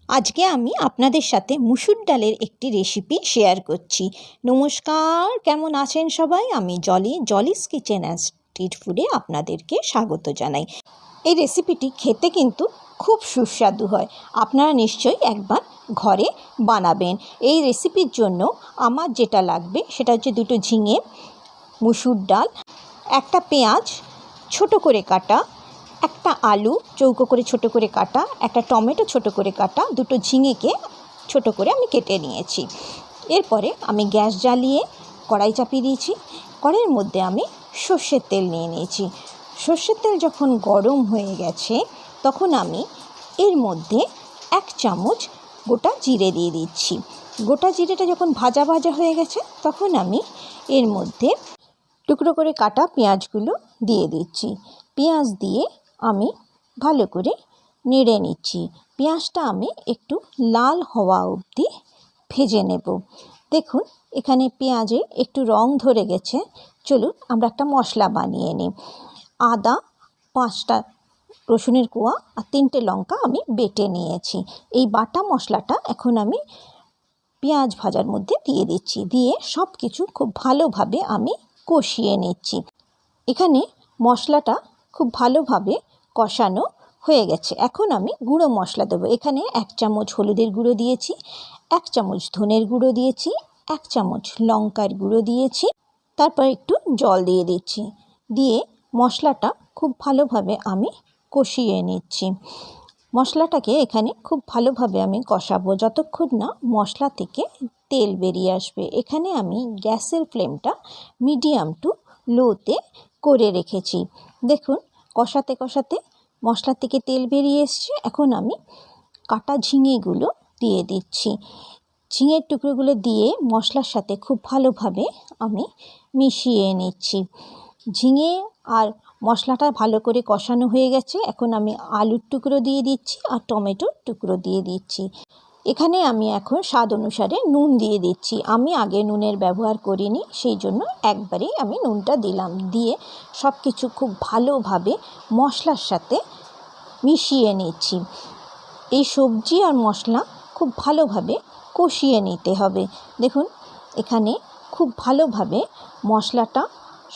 আজকে আমি আপনাদের সাথে মুসুর ডালের একটি রেসিপি শেয়ার করছি। নমস্কার, কেমন আছেন সবাই? আমি জলিস কিচেন অ্যান্ড স্ট্রিট ফুডে আপনাদেরকে স্বাগত জানাই। এই রেসিপিটি খেতে কিন্তু খুব সুস্বাদু হয়। আপনারা নিশ্চয়ই একবার ঘরে বানাবেন। এই রেসিপির জন্য আমার যেটা লাগবে সেটা হচ্ছে 2টো ঝিঙে, মুসুর ডাল, একটা পেঁয়াজ ছোট করে কাটা, একটা আলু চৌকো করে ছোট করে কাটা, একটা টমেটো ছোট করে কাটা, 2টো ঝিঙেকে ছোট করে আমি কেটে নিয়েছি। এরপরে আমি গ্যাস জ্বালিয়ে কড়াই চাপিয়ে দিয়েছি। কড়াইয়ের মধ্যে আমি সর্ষের তেল নিয়ে নিয়েছি। সর্ষের তেল যখন গরম হয়ে গেছে তখন আমি এর মধ্যে 1 চামচ গোটা জিরে দিয়ে দিচ্ছি। গোটা জিরেটা যখন ভাজা ভাজা হয়ে গেছে তখন আমি এর মধ্যে টুকরো করে কাটা পেঁয়াজগুলো দিয়ে দিচ্ছি। পেঁয়াজ দিয়ে আমি ভালো করে নেড়ে নিচ্ছি। পেঁয়াজটা আমি একটু লাল হওয়া অবধি ভেজে নেব। দেখুন এখানে পেঁয়াজে একটু রং ধরে গেছে। চলুন আমরা একটা মশলা বানিয়ে নিই। আদা 5টা রসুনের কোয়া আর 3টে লঙ্কা আমি বেটে নিয়েছি। এই বাটা মশলাটা এখন আমি পেঁয়াজ ভাজার মধ্যে দিয়ে দিচ্ছি। দিয়ে সব কিছু খুব ভালোভাবে আমি কষিয়ে নিচ্ছি। এখানে মশলাটা খুব ভালোভাবে কষানো হয়ে গেছে। এখন আমি গুঁড়ো মশলা দেবো। এখানে 1 চামচ হলুদের গুঁড়ো দিয়েছি, 1 চামচ ধনের গুঁড়ো দিয়েছি, 1 চামচ লঙ্কার গুঁড়ো দিয়েছি। তারপর একটু জল দিয়ে দিচ্ছি। দিয়ে মশলাটা খুব ভালোভাবে আমি কষিয়ে নিচ্ছি। মশলাটাকে এখানে খুব ভালোভাবে আমি কষাবো যতক্ষণ না মশলা থেকে তেল বেরিয়ে আসবে। এখানে আমি গ্যাসের ফ্লেমটা মিডিয়াম টু লোতে করে রেখেছি। দেখুন কষাতে কষাতে মশলা থেকে তেল বেরিয়ে এসছে। এখন আমি কাটা ঝিঙেগুলো দিয়ে দিচ্ছি। ঝিঙের টুকরোগুলো দিয়ে মশলার সাথে খুব ভালোভাবে আমি মিশিয়ে নিচ্ছি। ঝিঙে আর মশলাটা ভালো করে কষানো হয়ে গেছে। এখন আমি আলুর টুকরো দিয়ে দিচ্ছি আর টমেটোর টুকরো দিয়ে দিচ্ছি। এখানে আমি এখন স্বাদ অনুসারে নুন দিয়ে দিচ্ছি। আমি আগে নুনের ব্যবহার করিনি, সেই জন্য একবারেই আমি নুনটা দিলাম। দিয়ে সব কিছু খুব ভালোভাবে মশলার সাথে মিশিয়ে নিচ্ছি। এই সবজি আর মশলা খুব ভালোভাবে কষিয়ে নিতে হবে। দেখুন এখানে খুব ভালোভাবে মশলাটা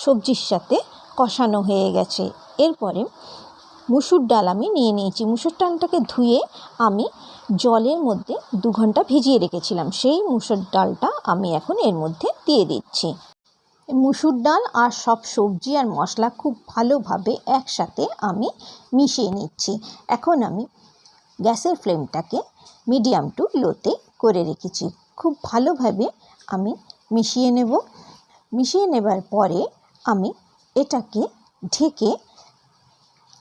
সবজির সাথে কষানো হয়ে গেছে। এরপরে মুসুর ডাল আমি নিয়ে নিয়েছি। মুসুর ডালটাকে ধুয়ে আমি জলের মধ্যে 2 ঘন্টা ভিজিয়ে রেখেছিলাম। সেই মুসুর ডালটা আমি এখন এর মধ্যে দিয়ে দিচ্ছি। মুসুর ডাল আর সব সবজি আর মশলা খুব ভালোভাবে একসাথে আমি মিশিয়ে নিচ্ছি। এখন আমি গ্যাসের ফ্লেমটাকে মিডিয়াম টু লোতে করে রেখেছি। খুব ভালোভাবে আমি মিশিয়ে নেব। মিশিয়ে নেবার পরে আমি এটাকে ঢেকে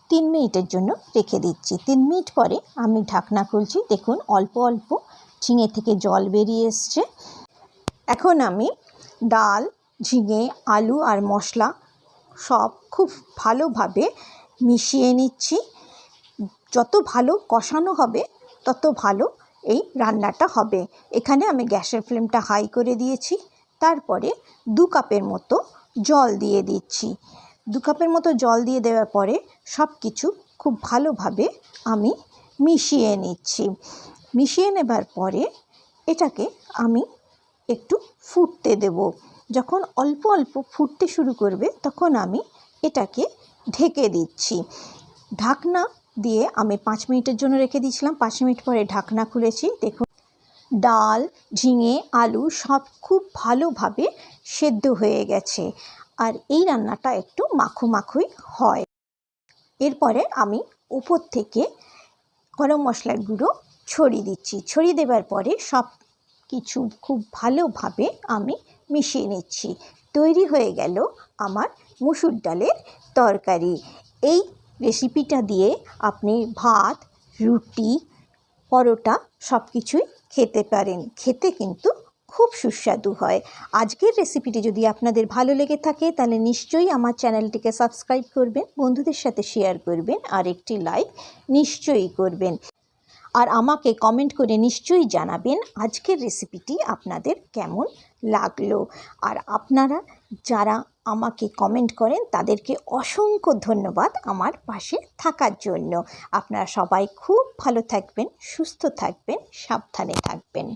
3 মিনিটের জন্য রেখে দিচ্ছি। 3 মিনিট পরে আমি ঢাকনা খুলছি। দেখুন অল্প অল্প ঝিঙে থেকে জল বেরিয়ে এসছে। এখন আমি ডাল, ঝিঙে, আলু আর মশলা সব খুব ভালোভাবে মিশিয়ে নিচ্ছি। যত ভালো কষানো হবে তত ভালো এই রান্নাটা হবে। এখানে আমি গ্যাসের ফ্লেমটা হাই করে দিয়েছি। তারপরে 2 কাপের মতো জল দিয়ে দিচ্ছি। 2 কাপের মতো জল দিয়ে দেওয়ার পরে সব কিছু খুব ভালোভাবে আমি মিশিয়ে নিচ্ছি। মিশিয়ে নেবার পরে এটাকে আমি একটু ফুটতে দেব। যখন অল্প অল্প ফুটতে শুরু করবে তখন আমি এটাকে ঢেকে দিচ্ছি। ঢাকনা দিয়ে আমি 5 মিনিটের জন্য রেখে দিয়েছিলাম। 5 মিনিট পরে ঢাকনা খুলেছি। দেখুন ডাল, ঝিঙে, আলু সব খুব ভালোভাবে সেদ্ধ হয়ে গেছে। আর এই রান্নাটা একটু মাখো মাখোই হয়। এরপরে আমি উপর থেকে গরম মশলার গুঁড়ো ছড়িয়ে দিচ্ছি। ছড়িয়ে দেওয়ার পরে সব কিছু খুব ভালোভাবে আমি মিশিয়ে নিচ্ছি। তৈরি হয়ে গেল আমার মুসুর ডালের তরকারি। এই রেসিপিটা দিয়ে আপনি ভাত, রুটি, পরোটা সব কিছুই খেতে পারেন। খেতে কিন্তু খুব সুস্বাদু হয়। আজকের রেসিপিটি যদি আপনাদের ভালো লেগে থাকে তাহলে নিশ্চয়ই আমার চ্যানেলটিকে সাবস্ক্রাইব করবেন, বন্ধুদের সাথে শেয়ার করবেন আর একটি লাইক নিশ্চয়ই করবেন। আর আমাকে কমেন্ট করে নিশ্চয়ই জানাবেন আজকের রেসিপিটি আপনাদের কেমন লাগলো। আর আপনারা যারা আমাকে কমেন্ট করেন তাদেরকে অসংখ্য ধন্যবাদ আমার পাশে থাকার জন্য। আপনারা সবাই খুব ভালো থাকবেন, সুস্থ থাকবেন, সাবধানে থাকবেন।